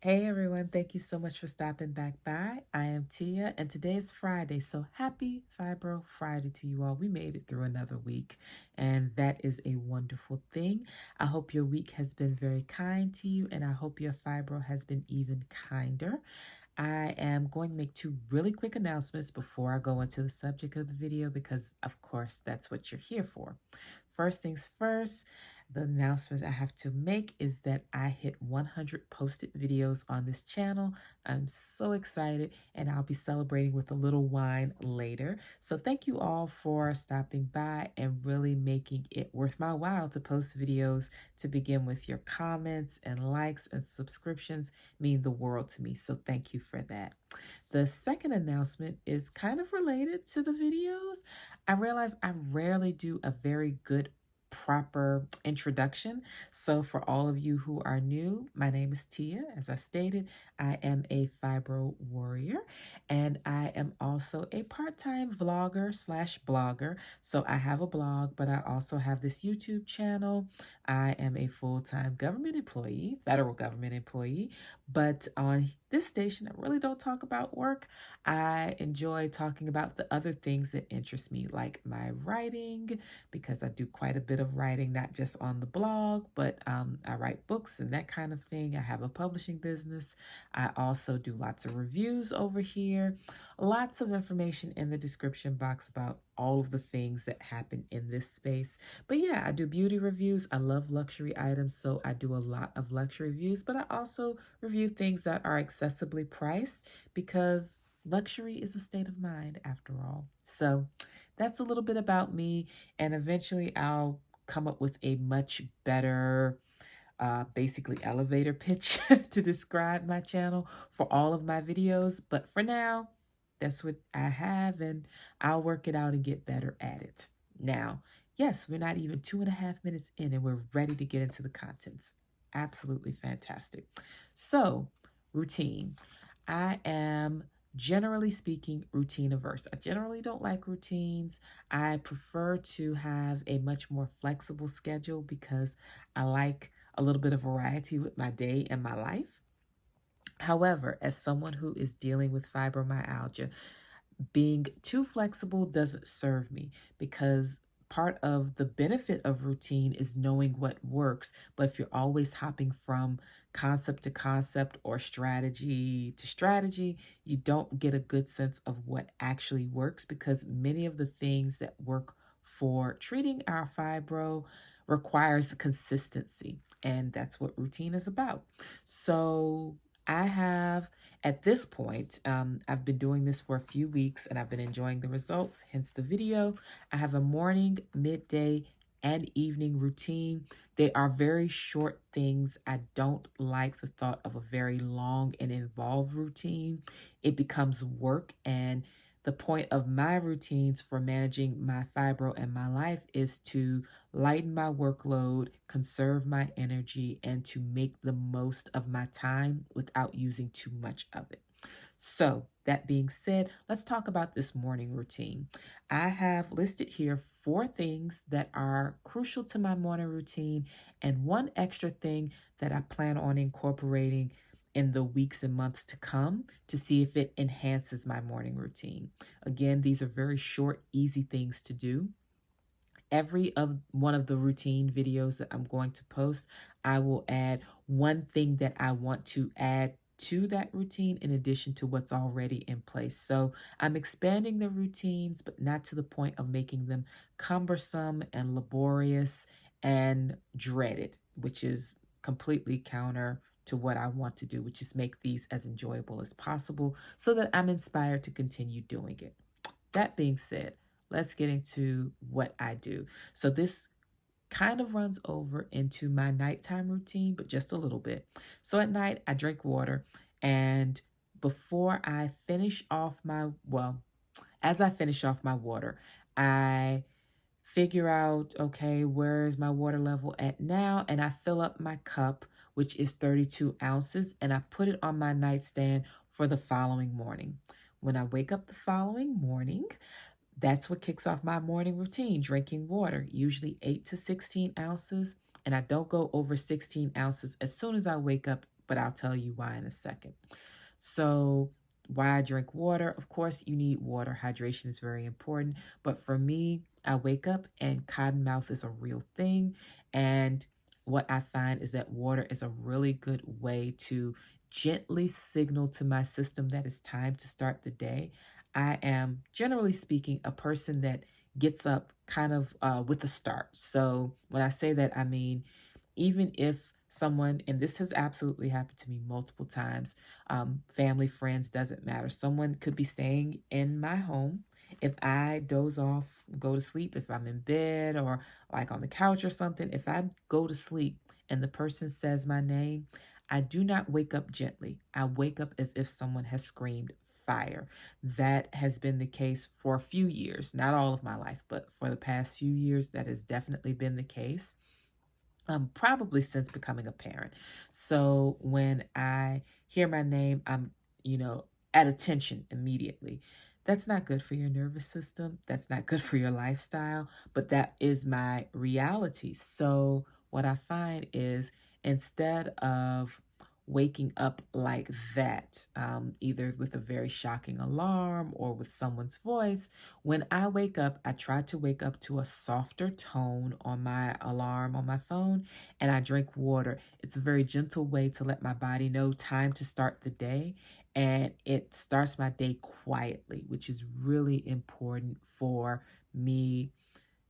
Hey everyone, thank you so much for stopping back by. I am Tia, and today is Friday, so happy Fibro Friday to you all. We made it through another week, and that is a wonderful thing. I hope your week has been very kind to you, and I hope your fibro has been even kinder. I am going to make two really quick announcements before I go into the subject of the video because, of course, that's what you're here for. First things first, the announcement I have to make is that I hit 100 posted videos on this channel. I'm so excited, and I'll be celebrating with a little wine later. So thank you all for stopping by and really making it worth my while to post videos. To begin with, your comments and likes and subscriptions mean the world to me. So thank you for that. The second announcement is kind of related to the videos. I realize I rarely do a very good proper introduction. So for all of you who are new, my name is Tia. As I stated, I am a fibro warrior, and I am also a part-time vlogger slash blogger. So I have a blog, but I also have this YouTube channel. I am a full-time government employee, federal government employee, but on this station, I really don't talk about work. I enjoy talking about the other things that interest me, like my writing, because I do quite a bit of writing, not just on the blog, but I write books and that kind of thing. I have a publishing business. I also do lots of reviews over here. Lots of information in the description box about all of the things that happen in this space. But yeah, I do beauty reviews. I love luxury items, so I do a lot of luxury reviews, but I also review things that are accessibly priced because luxury is a state of mind after all. So that's a little bit about me, and eventually I'll come up with a much better basically elevator pitch to describe my channel for all of my videos. But for now, that's what I have, and I'll work it out and get better at it. Now, yes, we're not even 2.5 minutes in, and we're ready to get into the contents. Absolutely fantastic. So, routine. I am generally speaking routine averse. I generally don't like routines. I prefer to have a much more flexible schedule because I like a little bit of variety with my day and my life. However, as someone who is dealing with fibromyalgia, being too flexible doesn't serve me because part of the benefit of routine is knowing what works. But if you're always hopping from concept to concept or strategy to strategy, you don't get a good sense of what actually works because many of the things that work for treating our fibro requires consistency. And that's what routine is about. So I have at this point, I've been doing this for a few weeks and I've been enjoying the results, hence the video. I have a morning, midday, and evening routine. They are very short things. I don't like the thought of a very long and involved routine. It becomes work, and the point of my routines for managing my fibro and my life is to lighten my workload, conserve my energy, and to make the most of my time without using too much of it. So, that being said, let's talk about this morning routine. I have listed here 4 things that are crucial to my morning routine and one extra thing that I plan on incorporating in the weeks and months to come to see if it enhances my morning routine. Again, these are very short, easy things to do. Every of one of the routine videos that I'm going to post, I will add one thing that I want to add to that routine in addition to what's already in place. So I'm expanding the routines, but not to the point of making them cumbersome and laborious and dreaded, which is completely counter to what I want to do, which is make these as enjoyable as possible so that I'm inspired to continue doing it. That being said, let's get into what I do. So this kind of runs over into my nighttime routine, but just a little bit. So at night, I drink water, and before I finish off my, well, as I finish off my water, I figure out, okay, where is my water level at now? And I fill up my cup, which is 32 ounces, and I put it on my nightstand for the following morning. When I wake up the following morning, that's what kicks off my morning routine, drinking water, usually 8 to 16 ounces. And I don't go over 16 ounces as soon as I wake up but I'll tell you why in a second. So, why I drink water? Of course, you need water. Hydration is very important. But for me, I wake up and cotton mouth is a real thing. And what I find is that water is a really good way to gently signal to my system that it's time to start the day. I am, generally speaking, a person that gets up kind of with a start. So when I say that, I mean, even if someone, and this has absolutely happened to me multiple times, family, friends, doesn't matter. Someone could be staying in my home. If I doze off, go to sleep, if I'm in bed or like on the couch or something, if I go to sleep and the person says my name, I do not wake up gently. I wake up as if someone has screamed fire. That has been the case for a few years, not all of my life, but for the past few years, that has definitely been the case. Probably since becoming a parent. So when I hear my name, I'm, at attention immediately. That's not good for your nervous system. That's not good for your lifestyle, but that is my reality. So what I find is instead of waking up like that, either with a very shocking alarm or with someone's voice, when I wake up, I try to wake up to a softer tone on my alarm on my phone, and I drink water. It's a very gentle way to let my body know time to start the day, and it starts my day quietly, which is really important for me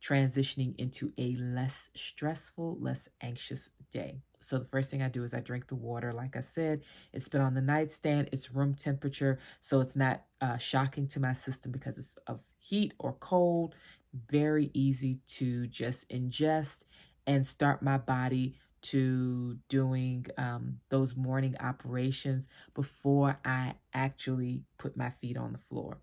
transitioning into a less stressful, less anxious day. So the first thing I do is I drink the water. Like I said, it's been on the nightstand. It's room temperature, so it's not shocking to my system because it's of heat or cold. Very easy to just ingest and start my body to doing those morning operations before I actually put my feet on the floor.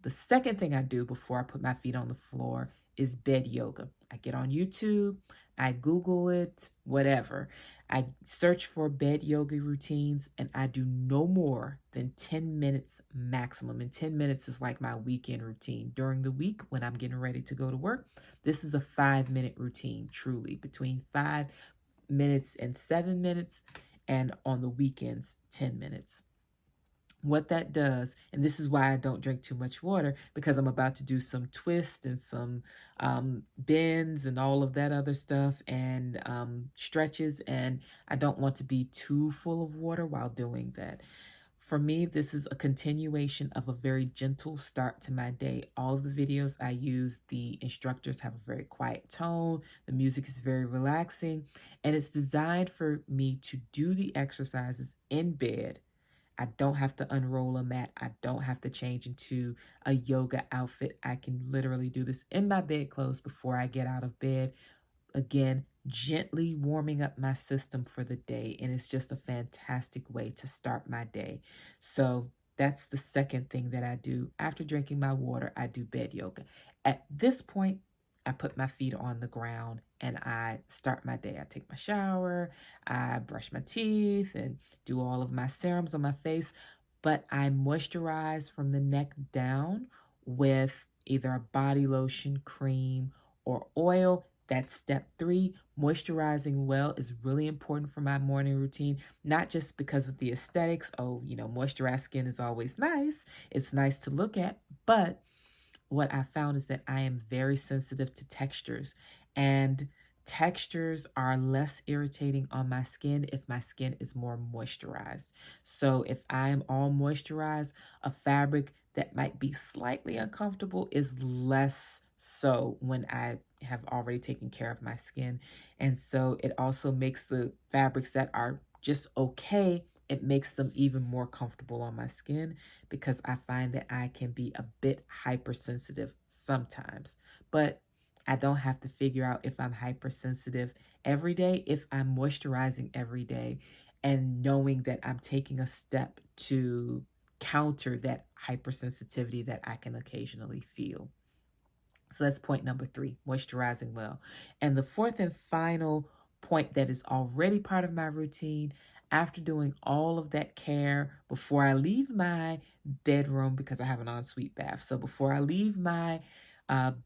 The second thing I do before I put my feet on the floor is bed yoga. I get on YouTube, I Google it, whatever. I search for bed yoga routines and I do no more than 10 minutes maximum. And 10 minutes is like my weekend routine. During the week when I'm getting ready to go to work, this is a 5-minute routine, truly, between 5 minutes and 7 minutes. And on the weekends, 10 minutes. What that does, and this is why I don't drink too much water, because I'm about to do some twists and some bends and all of that other stuff and stretches, and I don't want to be too full of water while doing that. For me, this is a continuation of a very gentle start to my day. All of the videos I use, the instructors have a very quiet tone, the music is very relaxing, and it's designed for me to do the exercises in bed. I don't have to unroll a mat. I don't have to change into a yoga outfit. I can literally do this in my bedclothes before I get out of bed. Again, gently warming up my system for the day. And it's just a fantastic way to start my day. So that's the second thing that I do. After drinking my water, I do bed yoga. At this point, I put my feet on the ground and I start my day. I take my shower, I brush my teeth and do all of my serums on my face, but I moisturize from the neck down with either a body lotion, cream, or oil. That's step 3. Moisturizing well is really important for my morning routine, not just because of the aesthetics. Oh, moisturized skin is always nice. It's nice to look at, but what I found is that I am very sensitive to textures, and textures are less irritating on my skin if my skin is more moisturized. So if I am all moisturized, a fabric that might be slightly uncomfortable is less so when I have already taken care of my skin. And so it also makes the fabrics that are just okay, it makes them even more comfortable on my skin because I find that I can be a bit hypersensitive sometimes. But I don't have to figure out if I'm hypersensitive every day, if I'm moisturizing every day, and knowing that I'm taking a step to counter that hypersensitivity that I can occasionally feel. So that's point number 3, moisturizing well. And the fourth and final point that is already part of my routine, after doing all of that care, before I leave my bedroom, because I have an ensuite bath. So before I leave my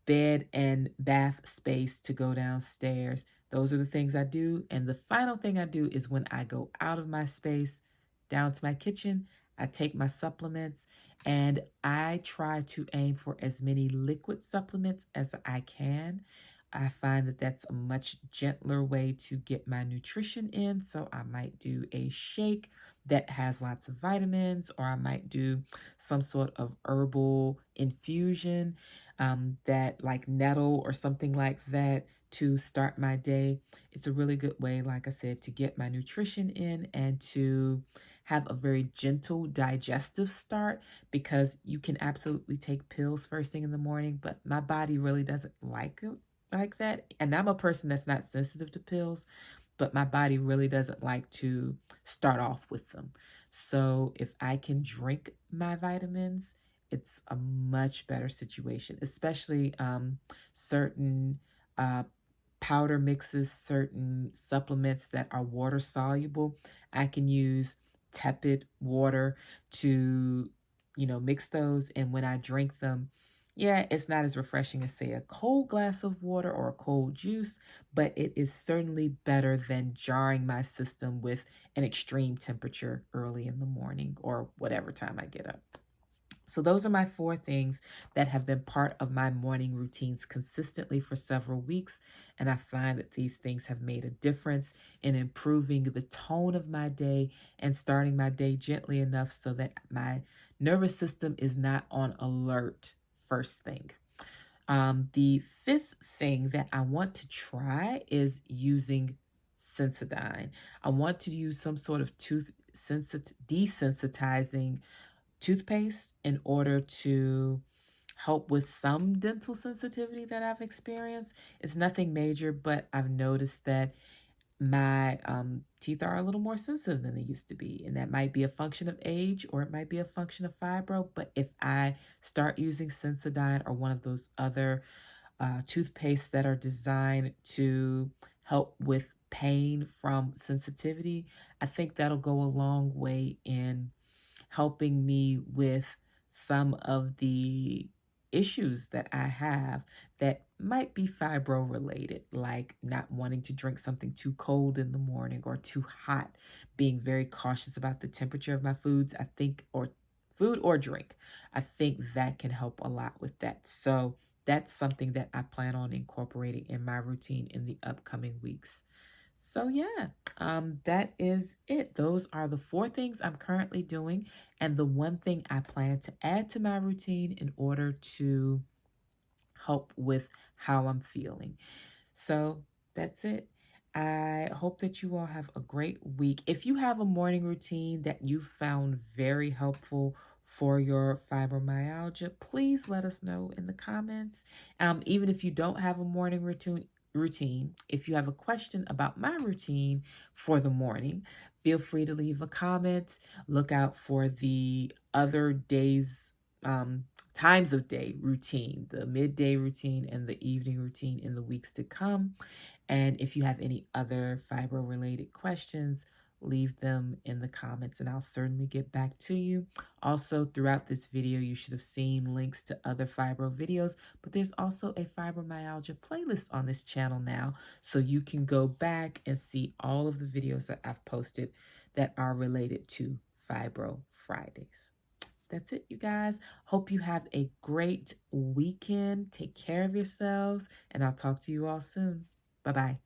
bed and bath space to go downstairs, those are the things I do. And the final thing I do is when I go out of my space, down to my kitchen, I take my supplements and I try to aim for as many liquid supplements as I can. I find that that's a much gentler way to get my nutrition in. So I might do a shake that has lots of vitamins, or I might do some sort of herbal infusion that like nettle or something like that to start my day. It's a really good way, like I said, to get my nutrition in and to have a very gentle digestive start, because you can absolutely take pills first thing in the morning, but my body really doesn't like it like that. And I'm a person that's not sensitive to pills, but my body really doesn't like to start off with them. So if I can drink my vitamins, it's a much better situation, especially certain uh, powder mixes, certain supplements that are water soluble. I can use tepid water to, mix those. And when I drink them, yeah, it's not as refreshing as, say, a cold glass of water or a cold juice, but it is certainly better than jarring my system with an extreme temperature early in the morning or whatever time I get up. So those are my 4 things that have been part of my morning routines consistently for several weeks. And I find that these things have made a difference in improving the tone of my day and starting my day gently enough so that my nervous system is not on alert first thing. The 5th thing that I want to try is using Sensodyne. I want to use some sort of desensitizing toothpaste in order to help with some dental sensitivity that I've experienced. It's nothing major, but I've noticed that my teeth are a little more sensitive than they used to be. And that might be a function of age or it might be a function of fibro. But if I start using Sensodyne or one of those other toothpastes that are designed to help with pain from sensitivity, I think that'll go a long way in helping me with some of the issues that I have that might be fibro related, like not wanting to drink something too cold in the morning or too hot, being very cautious about the temperature of my foods, I think, or food or drink. I think that can help a lot with that. So that's something that I plan on incorporating in my routine in the upcoming weeks. So yeah, that is it. Those are the 4 things I'm currently doing and the one thing I plan to add to my routine in order to help with how I'm feeling. So that's it. I hope that you all have a great week. If you have a morning routine that you found very helpful for your fibromyalgia, please let us know in the comments. Even if you don't have a morning routine, if you have a question about my routine for the morning, feel free to leave a comment. Look out for the other days, times of day routine, the midday routine and the evening routine in the weeks to come. And if you have any other fibro related questions, leave them in the comments and I'll certainly get back to you. Also, throughout this video, you should have seen links to other fibro videos, but there's also a fibromyalgia playlist on this channel now, so you can go back and see all of the videos that I've posted that are related to Fibro Fridays. That's it, you guys. Hope you have a great weekend. Take care of yourselves, and I'll talk to you all soon. Bye-bye.